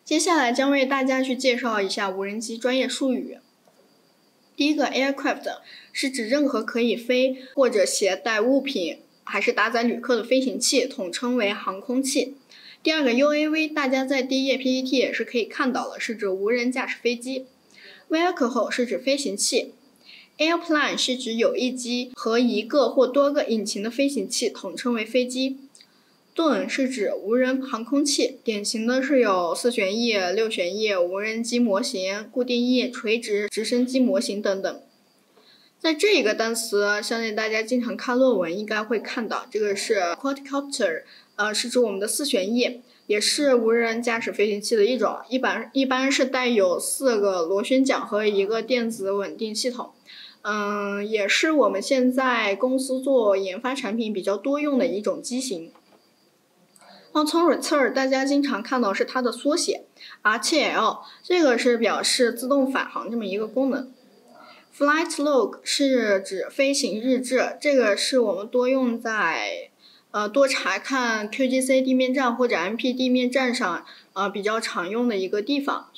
接下来将为大家去介绍一下无人机专业术语。第一个 aircraft 是指任何可以飞或者携带物品还是搭载旅客的飞行器，统称为航空器。第二个 UAV 大家在第一页 PPT 也是可以看到了，是指无人驾驶飞机。Vehicle 是指飞行器。Airplane 是指有一机和一个或多个引擎的飞行器，统称为飞机。Drone 是指无人航空器，典型的是有4旋翼、6旋翼、无人机模型、固定翼、垂直直升机模型等等。在这一个单词，相信大家经常看论文应该会看到，这个是 quadcopter， 是指我们的4旋翼，也是无人驾驶飞行器的一种，一般是带有4个螺旋桨和一个电子稳定系统。也是我们现在公司做研发产品比较多用的一种机型。Auto Return 大家经常看到是它的缩写 RTL， 这个是表示自动返航这么一个功能。Flight Log 是指飞行日志，这个是我们多用在多查看 QGC 地面站或者 MP 地面站上比较常用的一个地方。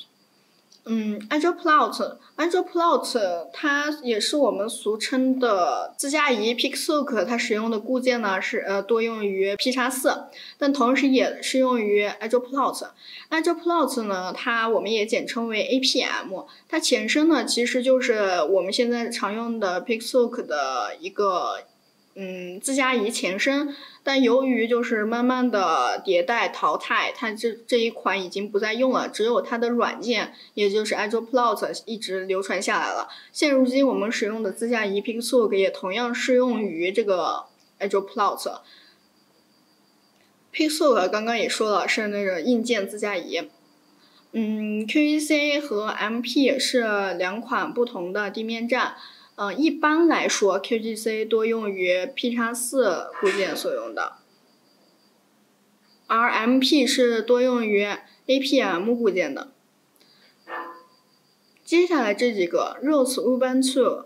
Agile Plot 它也是我们俗称的自驾仪 Pixook， 它使用的固件呢是多用于 P-4， 但同时也适用于 Agile Plot。Agile Plot 呢，我们也简称为 APM， 它前身呢其实就是我们现在常用的 Pixook 的一个自驾仪前身，但由于就是慢慢的迭代淘汰，它这一款已经不再用了，只有它的软件，也就是 Agile Plot 一直流传下来了。现如今我们使用的自驾仪 Pixook 也同样适用于这个 Agile Plot。Pixook 刚刚也说了是那个硬件自驾仪。QGC 和 MP 是2款不同的地面站。一般来说 QGC 多用于 P-4 固件所用的，而 MP 是多用于 APM 固件的。接下来这几个 ROS Ubuntu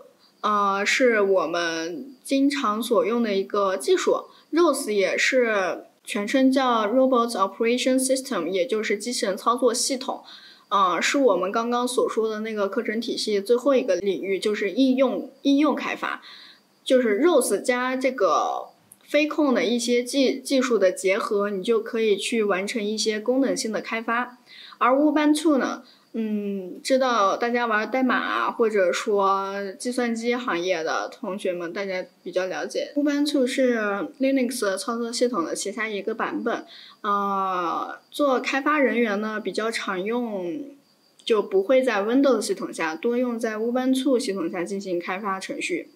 是我们经常所用的一个技术， ROS 也是全称叫 Robot Operation System， 也就是机器人操作系统。是我们刚刚所说的那个课程体系最后一个领域，就是应用开发，就是 ROS 加这个飞控的一些技术的结合，你就可以去完成一些功能性的开发。而 Ubuntu 呢，知道大家玩代码或者说计算机行业的同学们，大家比较了解。Ubuntu 是 Linux 操作系统的旗下一个版本，做开发人员呢比较常用，就不会在 Windows 系统下，多用在 Ubuntu 系统下进行开发程序。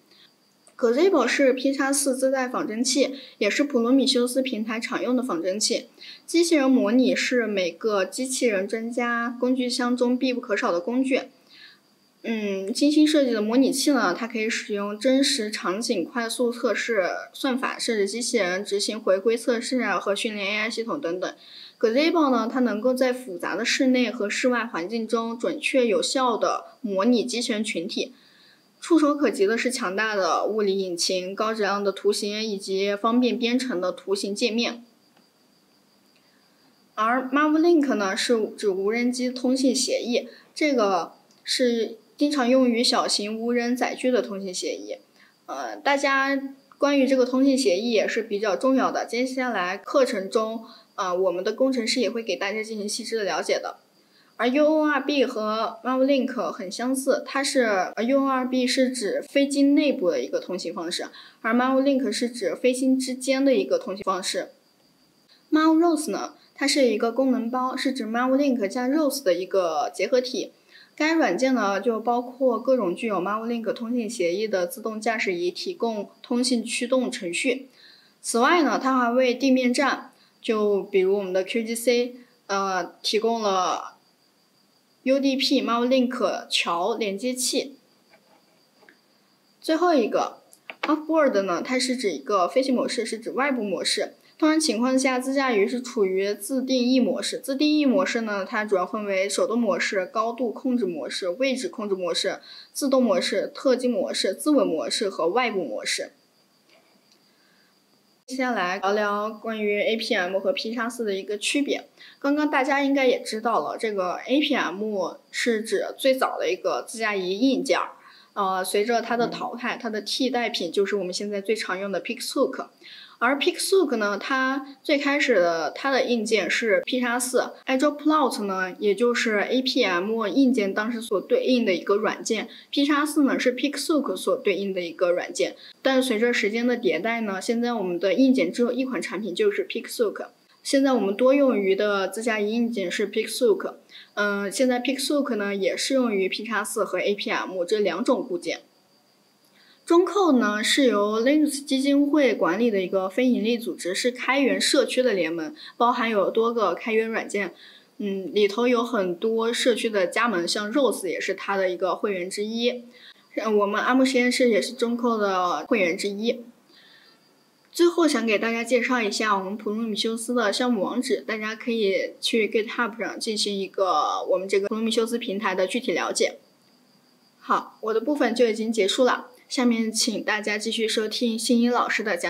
Gazebo 是 P-4 自带仿真器，也是普罗米修斯平台常用的仿真器。机器人模拟是每个机器人专家工具箱中必不可少的工具。精心设计的模拟器呢，它可以使用真实场景快速测试算法，设置机器人执行回归测试和训练 AI 系统等等。Gazebo 呢，它能够在复杂的室内和室外环境中准确有效地模拟机器人群体。触手可及的是强大的物理引擎、高质量的图形以及方便编程的图形界面。而 Mavlink 呢，是指无人机通信协议，这个是经常用于小型无人载具的通信协议。大家关于这个通信协议也是比较重要的，接下来课程中我们的工程师也会给大家进行细致的了解的。而 UORB 和 Mavlink 很相似，UORB 是指飞机内部的一个通信方式，而 Mavlink 是指飞机之间的一个通信方式。Mavros 呢，它是一个功能包，是指 Mavlink 加 ROS 的一个结合体。该软件呢，就包括各种具有 Mavlink 通信协议的自动驾驶仪提供通信驱动程序。此外呢，它还为地面站，就比如我们的 QGC，提供了UDP Mavlink 桥连接器。最后一个 Offboard 呢，它是指一个飞行模式，是指外部模式。通常情况下，自驾仪是处于自定义模式。自定义模式呢，它主要分为手动模式、高度控制模式、位置控制模式、自动模式、特技模式、自稳模式和外部模式。接下来聊聊关于 APM 和 P-4 的一个区别。刚刚大家应该也知道了，这个 APM 是指最早的一个自驾仪硬件，随着它的淘汰，它的替代品就是我们现在最常用的 Pixhook。而 Pixhook 呢，它最开始的它的硬件是 P-4，Agileplot 呢，也就是 APM 硬件当时所对应的一个软件 ，P-4 呢是 Pixhook 所对应的一个软件。但是随着时间的迭代呢，现在我们的硬件只有一款产品，就是 Pixhook。现在我们多用于的自驾仪硬件是 Pixhook，现在 Pixhook 呢也适用于 P-4和 APM 这两种固件。中扣呢是由 Linux 基金会管理的一个非营利组织，是开源社区的联盟，包含有多个开源软件，里头有很多社区的加盟，像 Rose 也是它的一个会员之一，我们阿木实验室也是中扣的会员之一。最后想给大家介绍一下我们普罗米修斯的项目网址，大家可以去 GitHub 上进行一个我们这个普罗米修斯平台的具体了解。好，我的部分就已经结束了，下面请大家继续收听新一老师的讲解。